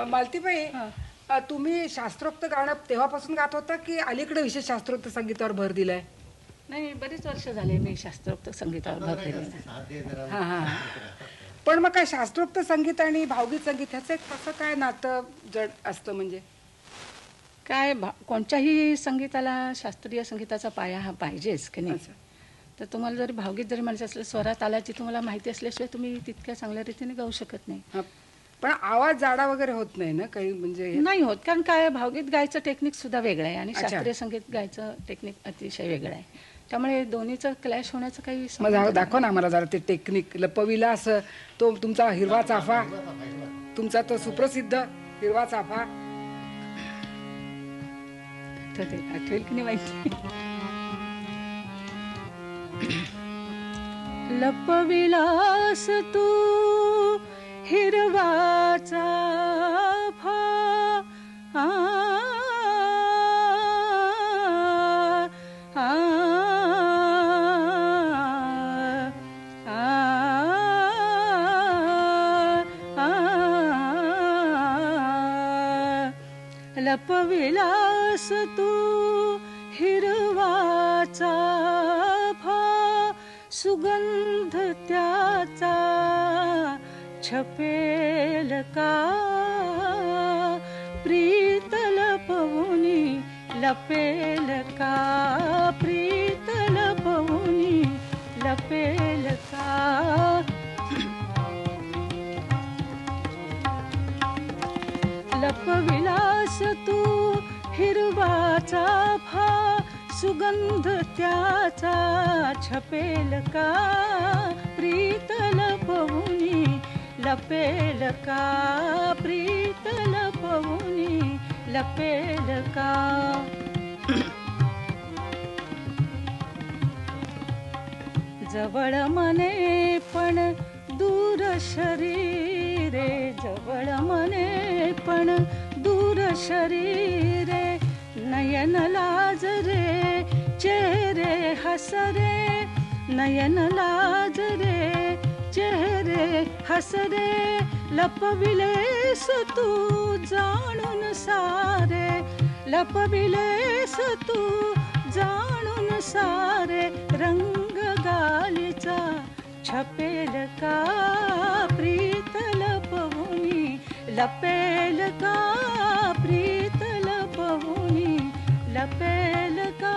मालतीबाई, तुम्ही शास्त्रोक्त गाणं तेव्हापासून गात होता की अलीकडे विशेष शास्त्रोक्त संगीतावर भर दिलाय? नाही, बरीच वर्ष झाले मी शास्त्रोक्त संगीतावर भर दिलेला. हां हां. पण मग काय शास्त्रोक्त संगीत आणि भावगीत संगीत ह्याचं एक कसं काय नातं जड असतं? म्हणजे काय कोणत्याही संगीताला शास्त्रीय संगीताचा पाया हा पाहिजेच की नाही. तर तुम्हाला जरी भावगीत जरी म्हणायचं असलं, स्वरात आल्याची तुम्हाला माहिती असल्याशिवाय तुम्ही तितक्या चांगल्या रीतीने गाऊ शकत नाही. पण आवाज जाडा वगैरे होत नाही ना काही? म्हणजे नाही होत, कारण काय भावगीत गायचं टेक्निक सुद्धा वेगळं आहे आणि शास्त्रीय संगीत गायचं टेक्निक अतिशय वेगळं आहे. त्यामुळे दोन्हीचं क्लॅश होण्याचं काही दाखव ना आम्हाला जरा ते टेक्निक. लपविलास, तो तुमचा हिरवा चाफा, तुमचा तो सुप्रसिद्ध हिरवा चाफा आठवेल की नाही माहिती. लपविलास तू हिरवा चाफा, लपविलास तू हिरवा चाफा, सुगंध त्याचा छपेल का, प्रीत लपवुनी लपेल का, प्रीत लपवुनी लपेल का. लपविलास तू हिरवा चाफा, सुगंध त्याचा छपेल का, प्रीत लपवुनी लपेल का, प्रीत लपवुनी लपेल का. जवळ मने पण दूर शरीरे, जवळ मने पण दूर शरीरे, नयन लाज रे चेहरे हसरे, नयन लाज रे चेहरे हसरे, लपविलेस तू जाणून सारे, लपविलेस तू जाणून सारे, रंग गालीचा छपेल का, प्रीत लपवुनी लपेल का, प्रीत लपवुनी लपेल का.